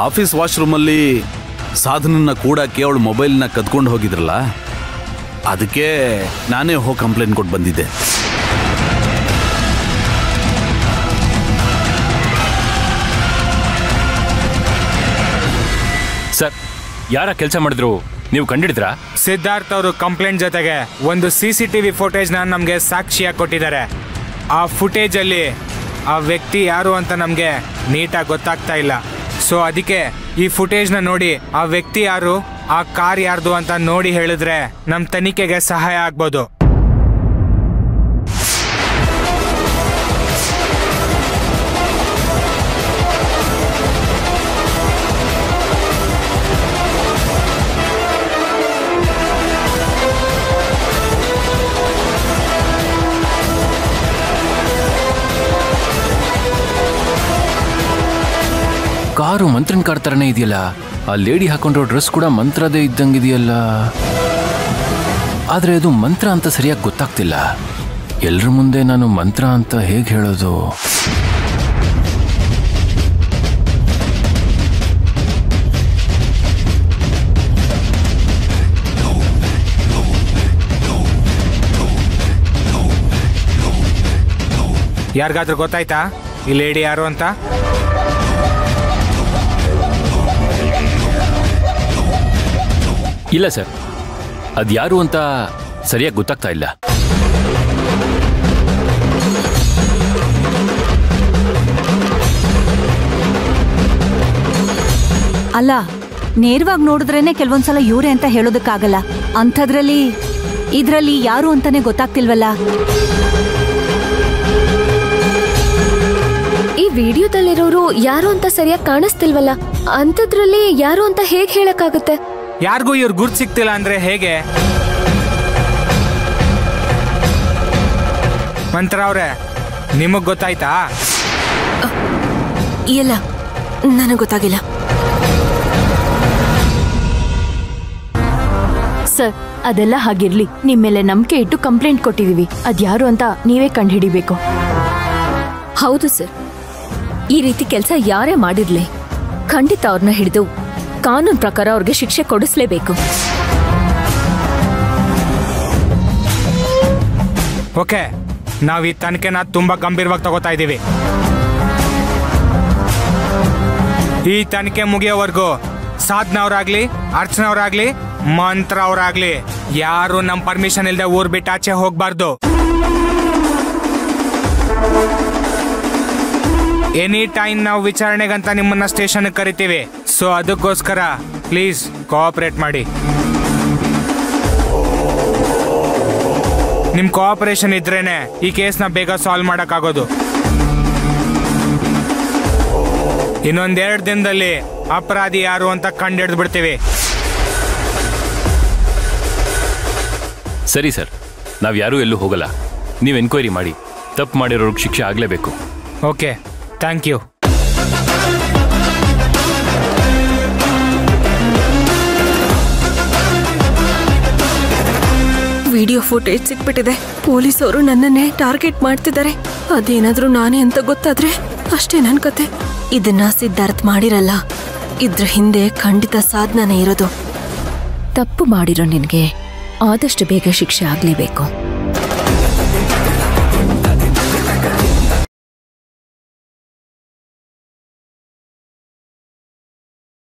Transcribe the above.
Office ವಾಶ್ರೂಮಲ್ಲಿ ಸಾಧನನ್ನ ಕೂಡಕ್ಕೆ ಅವಳು ಮೊಬೈಲ್ನ ಕದ್ಕೊಂಡು ಹೋಗಿದ್ರಲ್ಲ, ಅದಕ್ಕೆ ನಾನೇ ಹೋಗಿ ಕಂಪ್ಲೇಂಟ್ ಕೊಟ್ಟು ಬಂದಿದ್ದೆ. ಸರ್, ಯಾರ ಕೆಲಸ ಮಾಡಿದ್ರು ನೀವು ಕಂಡಿಡಿದ್ರಾ? ಸಿದ್ಧಾರ್ಥ್ ಅವರು ಕಂಪ್ಲೇಂಟ್ ಜೊತೆಗೆ ಒಂದು CCTV ಫುಟೇಜ್ನ ನಮಗೆ ಸಾಕ್ಷಿಯಾಗಿ ಕೊಟ್ಟಿದ್ದಾರೆ. ಆ ಫುಟೇಜಲ್ಲಿ ಆ ವ್ಯಕ್ತಿ ಯಾರು ಅಂತ ನಮಗೆ ನೀಟಾಗಿ ಗೊತ್ತಾಗ್ತಾ ಇಲ್ಲ. ಸೊ ಅದಕ್ಕೆ ಈ ಫುಟೇಜ್ನ ನೋಡಿ ಆ ವ್ಯಕ್ತಿ ಯಾರು, ಆ ಕಾರ್ ಯಾರ್ದು ಅಂತ ನೋಡಿ ಹೇಳಿದ್ರೆ ನಮ್ಮ ತನಿಖೆಗೆ ಸಹಾಯ ಆಗ್ಬೋದು. ಕಾರು ಮಂತ್ರನ್ ಕಾರ್ ತರನೇ ಇದೆಯಲ್ಲ, ಆ ಲೇಡಿ ಹಾಕೊಂಡಿರೋ ಡ್ರೆಸ್ ಕೂಡ ಮಂತ್ರದೇ ಇದ್ದಂಗಿದೆಯಲ್ಲ. ಆದ್ರೆ ಅದು ಮಂತ್ರ ಅಂತ ಸರಿಯಾಗಿ ಗೊತ್ತಾಗ್ತಿಲ್ಲ. ಎಲ್ರ ಮುಂದೆ ನಾನು ಮಂತ್ರ ಅಂತ ಹೇಗೆ ಹೇಳೋದು? ಯಾರಿಗಾದ್ರೂ ಗೊತ್ತಾಯ್ತಾ ಈ ಲೇಡಿ ಯಾರು ಅಂತ? ಇಲ್ಲ ಸರ್, ಅದು ಯಾರು ಅಂತ ಸರಿಯಾಗಿ ಗೊತ್ತಾಗ್ತಾ ಇಲ್ಲ. ಅಲ್ಲ, ನೇರವಾಗಿ ನೋಡಿದ್ರೇನೆ ಕೆಲವೊಂದ್ಸಲ ಇವ್ರೆ ಅಂತ ಹೇಳೋದಕ್ಕಾಗಲ್ಲ. ಅಂಥದ್ರಲ್ಲಿ ಇದ್ರಲ್ಲಿ ಯಾರು ಅಂತಾನೆ ಗೊತ್ತಾಗ್ತಿಲ್ವಲ್ಲ. ಈ ವಿಡಿಯೋದಲ್ಲಿರೋರು ಯಾರು ಅಂತ ಸರಿಯಾಗಿ ಕಾಣಿಸ್ತಿಲ್ವಲ್ಲ. ಅಂಥದ್ರಲ್ಲಿ ಯಾರು ಅಂತ ಹೇಗೆ ಹೇಳಕ್ಕಾಗುತ್ತೆ? ಯಾರಿಗೂ ಇವ್ರು ಗುರ್ತು ಸಿಗ್ತಿಲ್ಲ ಅಂದ್ರೆ ಹೇಗೆ? ಮಂತ್ರ ಅವ್ರೆ, ನಿಮಗ್ ಗೊತ್ತಾಯ್ತಾ? ಇಲ್ಲ, ನನಗೆ ಗೊತ್ತಾಗಿಲ್ಲ ಸರ್. ಅದೆಲ್ಲ ಹಾಗಿರ್ಲಿ, ನಿಮ್ಮೇಲೆ ನಂಬಿಕೆ ಇಟ್ಟು ಕಂಪ್ಲೇಂಟ್ ಕೊಟ್ಟಿದೀವಿ. ಅದ್ಯಾರು ಅಂತ ನೀವೇ ಕಂಡುಹಿಡಿಬೇಕು. ಹೌದು ಸರ್, ಈ ರೀತಿ ಕೆಲಸ ಯಾರೇ ಮಾಡಿರ್ಲಿ ಖಂಡಿತ ಅವ್ರನ್ನ ಹಿಡಿದು ಕಾನೂನು ಪ್ರಕಾರ ಅವ್ರಿಗೆ ಶಿಕ್ಷೆ ಕೊಡಿಸ್ಲೇಬೇಕು. ಓಕೆ, ನಾವು ಈ ತನಿಖೆನ ತುಂಬಾ ಗಂಭೀರವಾಗಿ ತಗೋತಾ ಇದ್ದೀವಿ. ಈ ತನಿಖೆ ಮುಗಿಯೋವರೆಗೂ ಸಾಧನ ಅವರಾಗ್ಲಿ, ಅರ್ಚನಾ ಅವರಾಗ್ಲಿ, ಮಂತ್ರ ಅವರಾಗ್ಲಿ ಯಾರು ನಮ್ಮ ಪರ್ಮಿಷನ್ ಇಲ್ಲದೆ ಊರ್ ಬಿಟ್ಟು ಆಚೆ ಹೋಗ್ಬಾರ್ದು. ಎನಿ ಟೈಮ್ ನಾವು ವಿಚಾರಣೆಗಂತ ನಿಮ್ಮನ್ನ ಸ್ಟೇಷನ್ ಕರಿತೀವಿ. ಸೊ ಅದಕ್ಕೋಸ್ಕರ ಪ್ಲೀಸ್ ಕೋಆಪರೇಟ್ ಮಾಡಿ. ನಿಮ್ ಕೋಆಪರೇಷನ್ ಇದ್ರೇನೆ ಈ ಕೇಸ್ನ ಬೇಗ ಸಾಲ್ವ್ ಮಾಡಕ್ಕಾಗೋದು. ಇನ್ನೊಂದೆರಡು ದಿನದಲ್ಲಿ ಅಪರಾಧಿ ಯಾರು ಅಂತ ಕಂಡಿಡ್ದು ಬಿಡ್ತೀವಿ. ಸರಿ ಸರ್, ನಾವು ಯಾರೂ ಎಲ್ಲೂ ಹೋಗಲ್ಲ. ನೀವು ಎನ್ಕ್ವೈರಿ ಮಾಡಿ, ತಪ್ಪು ಮಾಡಿರೋರ್ಗೆ ಶಿಕ್ಷೆ ಆಗಲೇಬೇಕು. Okay, thank you. Video footage ಸಿಕ್ಬಿಟ್ಟಿದೆ. ಪೊಲೀಸವರು ನನ್ನನ್ನೇ ಟಾರ್ಗೆಟ್ ಮಾಡ್ತಿದ್ದಾರೆ. ಅದೇನಾದ್ರೂ ನಾನೇ ಅಂತ ಗೊತ್ತಾದ್ರೆ ಅಷ್ಟೇ ನನ್ನ ಕತೆ. ಇದನ್ನ ಸಿದ್ಧಾರ್ಥ್ ಮಾಡಿರಲ್ಲ, ಇದ್ರ ಹಿಂದೆ ಖಂಡಿತ ಸಾಧನನೇ ಇರೋದು. ತಪ್ಪು ಮಾಡಿರೋ ನಿನಗೆ ಆದಷ್ಟು ಬೇಗ ಶಿಕ್ಷೆ ಆಗಲೇಬೇಕು.